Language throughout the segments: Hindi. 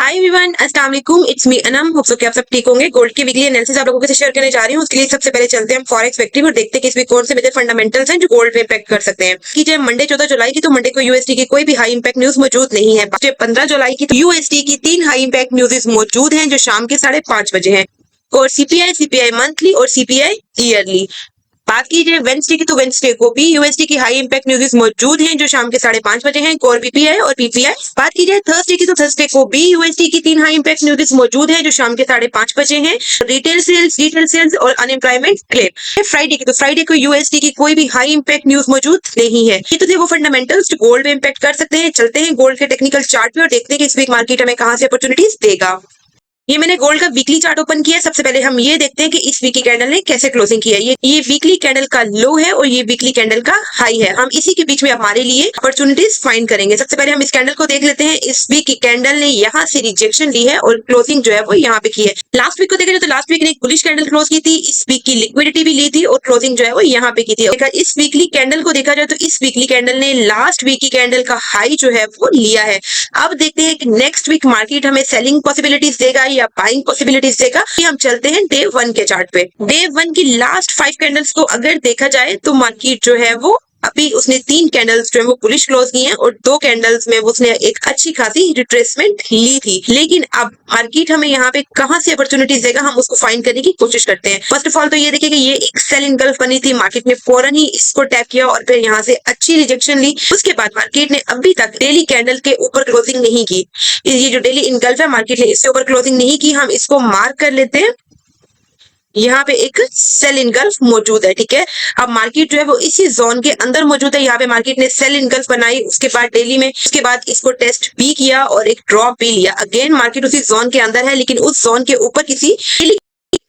हाय एवरीवन, अस्सलाम वालेकुम। It's me Anam. Hope so कि आप सब ठीक होंगे। गोल्ड की वीकली एनालिसिस आप लोगों के साथ शेयर करने जा रही हूँ। उसके लिए सबसे पहले चलते हैं हम फॉरेक्स फैक्ट्री और देखते हैं कि इस वीक कौन से मेजर फंडामेंटल्स हैं जो गोल्ड पे इम्पैक्ट कर सकते हैं। कि जब मंडे 14 जुलाई की तो मंडे को यूएसडी की कोई भी हाई इंपैक्ट न्यूज मौजूद नहीं है। 15 जुलाई की तो यूएसडी की 3 हाई इंपैक्ट न्यूज मौजूद हैं जो शाम के 5:30 बजे हैं। और सीपीआई मंथली और सीपीआई ईयरली। बात की जाए वेंसडे की तो वेंसडे को भी यूएसडी की हाई इंपैक्ट न्यूज़ मौजूद हैं जो शाम के 5:30 बजे हैं। कोर पीपीआई और पीपीआई। बात की जाए थर्सडे की तो थर्सडे को भी यूएसडी की 3 हाई इंपैक्ट न्यूज़ मौजूद हैं जो शाम के 5:30 बजे हैं। रिटेल सेल्स और अनएम्प्लॉयमेंट क्लेम। फ्राइडे की तो फ्राइडे को यूएसडी की कोई भी हाई इंपैक्ट न्यूज मौजूद नहीं है। ये तो थे वो फंडामेंटल्स जो गोल्ड में इंपैक्ट कर सकते हैं। चलते हैं गोल्ड के टेक्निकल चार्ट पे और देखते हैं कि इस वीक मार्केट हमें कहां से अपॉर्चुनिटीज देगा। ये मैंने गोल्ड का वीकली चार्ट ओपन किया है। सबसे पहले हम ये देखते हैं कि इस वीक की कैंडल ने कैसे क्लोजिंग की है। ये वीकली कैंडल का लो है और ये वीकली कैंडल का हाई है। हम इसी के बीच में हमारे लिए अपॉर्चुनिटीज फाइंड करेंगे। सबसे पहले हम इस कैंडल को देख लेते हैं। इस वीक की कैंडल ने यहाँ से रिजेक्शन ली है और क्लोजिंग जो है वो यहाँ पे की है। लास्ट वीक को देखा जाए तो लास्ट वीक ने एक बुलिश कैंडल क्लोज की थी। इस वीक की लिक्विडिटी भी ली थी और क्लोजिंग जो है वो यहाँ पे की थी। इस वीकली कैंडल को देखा जाए तो इस वीकली कैंडल ने लास्ट वीक की कैंडल का हाई जो है वो लिया है। अब देखते हैं कि नेक्स्ट वीक मार्केट हमें सेलिंग पॉसिबिलिटीज देगा या बाइंग पॉसिबिलिटीज देगा। हम चलते हैं डे 1 के चार्ट पे। डे 1 की लास्ट 5 कैंडल्स को अगर देखा जाए तो मार्केट जो है वो अभी उसने 3 कैंडल्स जो है वो बुलिश क्लोज की हैं और 2 कैंडल्स में उसने एक अच्छी खासी रिट्रेसमेंट ली थी। लेकिन अब मार्केट हमें यहाँ पे कहां से अपॉर्चुनिटीज देगा हम उसको फाइंड करने की कोशिश करते हैं। फर्स्ट ऑफ ऑल तो ये देखिए कि ये एक सेल इनगल्फ बनी थी। मार्केट ने फौरन ही इसको टैप किया और फिर यहाँ से अच्छी रिजेक्शन ली। उसके बाद मार्केट ने अभी तक डेली कैंडल के ऊपर क्लोजिंग नहीं की। ये जो डेली इनगल्फ है मार्केट ने इससे ऊपर क्लोजिंग नहीं की। हम इसको मार्क कर लेते हैं। यहाँ पे एक सेल इनगल्फ मौजूद है। ठीक है, अब मार्केट जो है वो इसी जोन के अंदर मौजूद है। यहाँ पे मार्केट ने सेल इनगल्फ बनाई। उसके बाद डेली में उसके बाद इसको टेस्ट भी किया और एक ड्रॉप भी लिया। अगेन मार्केट उसी जोन के अंदर है लेकिन उस जोन के ऊपर किसी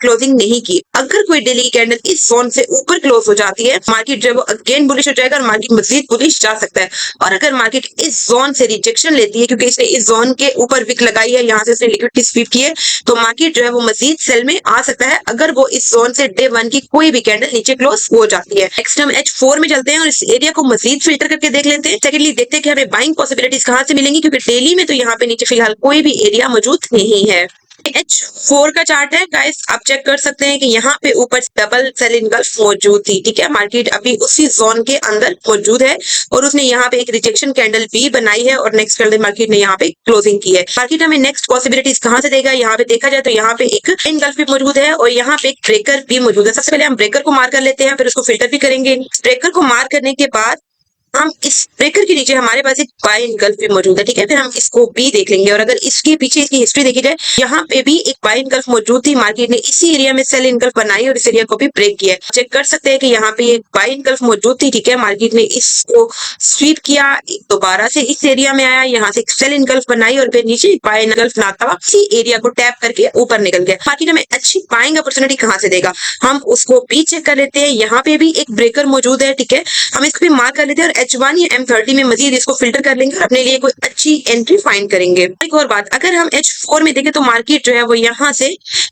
क्लोजिंग नहीं की। अगर कोई डेली की कैंडल इस जोन से ऊपर क्लोज हो जाती है मार्केट जो है वो अगेन बुलिश हो जाएगा और मार्केट मजीद बुलिश जा सकता है। और अगर मार्केट इस जोन से रिजेक्शन लेती है क्योंकि इसने इस जोन के ऊपर विक लगाई है, यहाँ से इसने लिक्विडिटी स्वीप की है, तो मार्केट जो है वो मजीद सेल में आ सकता है अगर वो इस जोन से डे 1 की कोई भी कैंडल नीचे क्लोज हो जाती है। नेक्स्ट हम H4 में चलते हैं और इस एरिया को मजीद फिल्टर करके देख लेते हैं। सेकेंडली देखते हैं कि हमें बाइंग पॉसिबिलिटीज कहां से मिलेंगी क्योंकि डेली में तो यहाँ पे नीचे फिलहाल कोई भी एरिया मौजूद नहीं है। H4 का चार्ट है गाइस, आप चेक कर सकते हैं कि यहाँ पे ऊपर डबल सेल इनगल्फ मौजूद थी। ठीक है, मार्केट अभी उसी जोन के अंदर मौजूद है और उसने यहाँ पे एक रिजेक्शन कैंडल भी बनाई है और नेक्स्ट कैंडल मार्केट ने यहाँ पे क्लोजिंग की है। मार्केट हमें नेक्स्ट पॉसिबिलिटीज कहां से देगा। यहाँ पे देखा जाए तो यहाँ पे एक इनगल्फ भी मौजूद है और यहाँ पे एक ब्रेकर भी मौजूद है। सबसे पहले हम ब्रेकर को मार्क कर लेते हैं, फिर उसको फिल्टर भी करेंगे। ब्रेकर को मार्क करने के बाद हम इस ब्रेकर के नीचे हमारे पास एक बाय इनगल्फ भी मौजूद है। ठीक है, फिर हम इसको भी देख लेंगे और अगर इसके पीछे इसकी हिस्ट्री देखी जाए यहाँ पे भी एक बाय इनगल्फ मौजूद थी। मार्केट ने इसी एरिया में सेल इनगल्फ बनाई और इस एरिया को भी ब्रेक किया। चेक कर सकते हैं कि यहाँ पे एक बाय इनगल्फ मौजूद थी। ठीक है, मार्केट ने इसको स्वीप किया, दोबारा से इस एरिया में आया, यहाँ से एक सेल इनगल्फ बनाई और फिर नीचे बाय इनगल्फ बनाता हुआ इसी एरिया को टैप करके ऊपर निकल गया। मार्केट हमें अच्छी बाइंग अपॉर्चुनिटी कहां से देगा हम उसको भी चेक कर लेते हैं। यहाँ पे भी एक ब्रेकर मौजूद है। ठीक है, हम इसको भी मार्क कर लेते हैं और H1 या M30 में मजीद इसको फिल्टर कर लेंगे और अपने लिए कोई अच्छी एंट्री फाइंड करेंगे। एक और बात, अगर हम H4 में देखें तो मार्केट जो है वो यहाँ से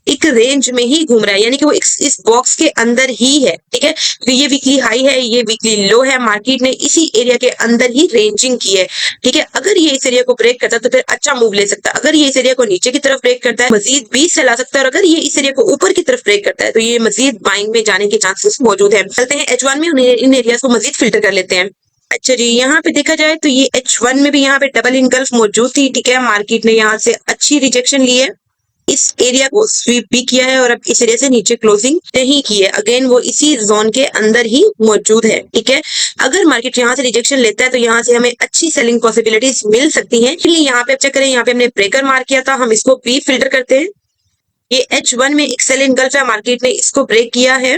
एक रेंज में ही घूम रहा है, यानी कि वो इस बॉक्स के अंदर ही है। ठीक है, तो ये वीकली हाई है, ये वीकली लो है। मार्केट ने इसी एरिया के अंदर ही रेंजिंग की है। ठीक है, अगर ये इस एरिया को ब्रेक करता है तो फिर अच्छा मूव ले सकता है। अगर ये इस एरिया को नीचे की तरफ ब्रेक करता है मजीद 20 से ला सकता है और अगर ये इस एरिया को ऊपर की तरफ ब्रेक करता है तो ये मजीद बाइंग में जाने के चांसेस मौजूद है। चलते हैं H1 में, इन एरियाज को मजीद फिल्टर कर लेते हैं। अच्छा जी, यहाँ पे देखा जाए तो ये H1 में भी यहाँ पे डबल इनगल्फ मौजूद थी। ठीक है, मार्केट ने यहाँ से अच्छी रिजेक्शन ली है, इस एरिया को स्वीप भी किया है और अब इस एरिया से नीचे क्लोजिंग नहीं की है। अगेन वो इसी जोन के अंदर ही मौजूद है। ठीक है, अगर मार्केट यहाँ से रिजेक्शन लेता है तो यहाँ से हमें अच्छी सेलिंग पॉसिबिलिटीज मिल सकती हैं। इसलिए यहाँ पे चेक करें, यहाँ पे हमने ब्रेकर मार्क किया था, हम इसको भी फिल्टर करते हैं। ये H1 में एक सेल इनगल्फ है, मार्केट ने इसको ब्रेक किया है।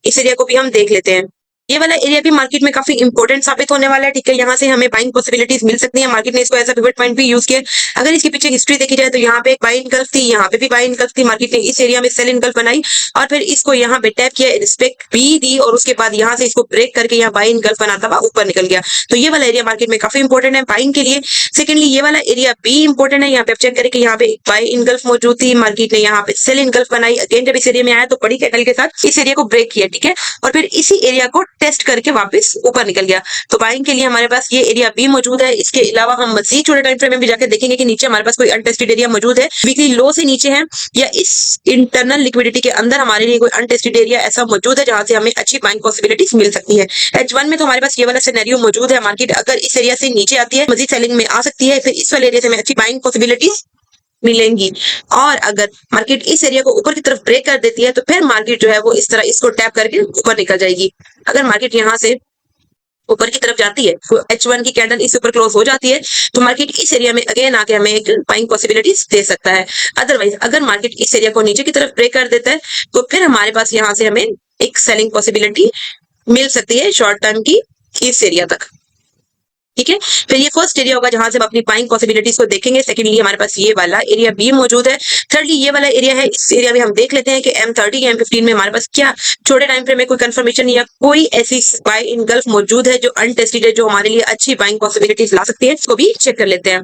इस एरिया को भी हम देख लेते हैं। ये वाला एरिया भी मार्केट में काफी इंपॉर्टेंट साबित होने वाला है। ठीक है, यहाँ से हमें बाइंग पॉसिबिलिटीज मिल सकती है। मार्केट ने इसको एज अ पिवट पॉइंट भी यूज किया। अगर इसके पीछे हिस्ट्री देखी जाए तो यहाँ पे एक बाय इनगल्फ थी, यहाँ पे भी बाय इनगल्फ थी। मार्केट ने इस एरिया में सेल इनगल्फ बनाई और फिर इसको यहाँ पे टैप किया, रिस्पेक्ट भी दी और उसके बाद यहाँ से इसको ब्रेक करके यहाँ बाय इनगल्फ बनाता हुआ ऊपर निकल गया। तो ये वाला एरिया मार्केट में काफी इंपॉर्टेंट है बाइंग के लिए। सेकेंडली ये वाला एरिया भी इंपॉर्टेंट है। यहाँ पे चेक करें कि यहाँ पे एक बाय इनगल्फ मौजूद थी, मार्केट ने यहाँ पे सेल इनगल्फ बनाई। अगेन जब इस एरिया में आया तो बड़ी कैंडल के साथ इस एरिया को ब्रेक किया। ठीक है, और फिर इसी एरिया को टेस्ट करके वापस ऊपर निकल गया। तो बाइंग के लिए हमारे पास ये एरिया बी मौजूद है। इसके अलावा हम मजीद छोटे टाइम फ्रेम में भी जाकर देखेंगे कि नीचे हमारे पास कोई अनटेस्टेड एरिया मौजूद है, वीकली लो से नीचे है, या इस इंटरनल लिक्विडिटी के अंदर हमारे लिए कोई अनटेस्टेड एरिया ऐसा मौजूद है जहां से हमें अच्छी बाइंग पॉसिबिलिटीज मिल सकती है। H1 में तो हमारे पास ये वाला सिनेरियो मौजूद है। मार्केट अगर इस एरिया से नीचे आती है मजीद सेलिंग में आ सकती है, फिर इस वाले एरिया से हमें अच्छी बाइंग पॉसिबिलिटीज मिलेंगी। और अगर मार्केट इस एरिया को ऊपर की तरफ ब्रेक कर देती है तो फिर मार्केट जो है वो इस तरह इसको टैप करके ऊपर निकल जाएगी। अगर मार्केट यहाँ से ऊपर की तरफ जाती है तो H1 की कैंडल इस ऊपर क्लोज हो जाती है तो मार्केट इस एरिया में अगेन आके हमें एक बाइंग पॉसिबिलिटीज दे सकता है। अदरवाइज अगर मार्केट इस एरिया को नीचे की तरफ ब्रेक कर देता है तो फिर हमारे पास यहाँ से हमें एक सेलिंग पॉसिबिलिटी मिल सकती है शॉर्ट टर्म की इस एरिया तक। ठीक है, फिर ये फर्स्ट एरिया होगा जहां से हम अपनी बाइंग पॉसिबिलिटीज को देखेंगे। सेकेंडली हमारे पास ये वाला एरिया बी मौजूद है। थर्डली ये वाला एरिया है। इस एरिया में हम देख लेते हैं कि M30 या M15 में हमारे पास क्या छोटे टाइम फ्रेम में कोई कंफर्मेशन या कोई ऐसी बाय इनगल्फ मौजूद है जो अनटेस्टेड है, जो हमारे लिए अच्छी बाइंग पॉसिबिलिटीज ला सकती है। इसको भी चेक कर लेते हैं।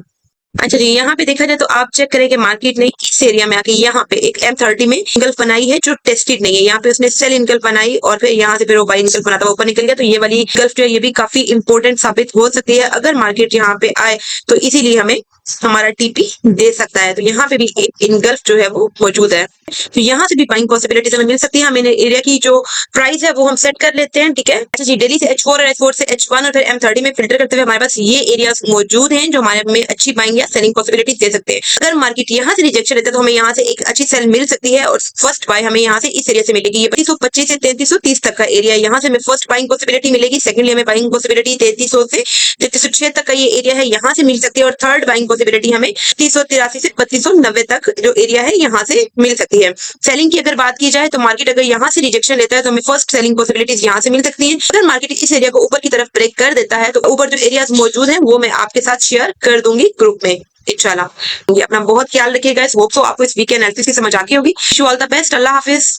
अच्छा जी, यहाँ पे देखा जाए तो आप चेक करें कि मार्केट ने इस एरिया में आके यहाँ पे एक M30 में इनगल्फ बनाई है जो टेस्टेड नहीं है। यहाँ पे उसने सेल इनगल्फ बनाई और फिर यहाँ से फिर वो बाई इनगल्फ बना था, ऊपर निकल गया। तो ये वाली इनगल्फ जो है ये भी काफी इंपॉर्टेंट साबित हो सकती है। अगर मार्केट यहाँ पे आए तो इसीलिए हमें हमारा टीपी दे सकता है। तो यहाँ पे भी एक इनगल्फ जो है वो मौजूद है, तो यहाँ से भी बाइंग पॉसिबिलिटीज हमें मिल सकती है। हमें एरिया की जो प्राइस है वो हम सेट कर लेते हैं। ठीक है, अच्छा जी, डेली से H4 और H4 से H1 और फिर M30 में फिल्टर करते हुए हमारे पास ये एरियाज मौजूद हैं जो हमारे में अच्छी बाइंग या सेलिंग पॉसिबिलिटीज दे सकते हैं। अगर मार्केट यहाँ से रिजेक्शन लेता है तो हमें यहाँ से एक अच्छी सेल मिल सकती है और फर्स्ट बाय हमें यहाँ से इस एरिया से मिलेगी। ये 3225 से 3330 तक का एरिया, यहाँ से हमें फर्स्ट बाइंग पॉसिबिलिटी मिलेगी। सेकंडली हमें बाइंग पॉसिबिलिटी 3300 से 3306 तक का ये एरिया है, यहाँ से मिल सकती है। और थर्ड बाइंग पॉसिबिलिटी हमें 383 से 3290 तक जो एरिया है यहाँ से मिल सकती है। सेलिंग की अगर बात की जाए तो मार्केट अगर यहाँ से रिजेक्शन लेता है तो हमें फर्स्ट सेलिंग पॉसिबिलिटीज यहाँ से मिल सकती है। अगर मार्केट इस एरिया को ऊपर की तरफ ब्रेक कर देता है तो ऊपर जो एरियाज मौजूद हैं वो मैं आपके साथ शेयर कर दूंगी ग्रुप में इंशाल्लाह। अपना बहुत ख्याल रखिएगा। होप सो आपको इस वीक की एनालिसिस की समझ आ गई होगी। Wish you all the best. Allah Hafiz.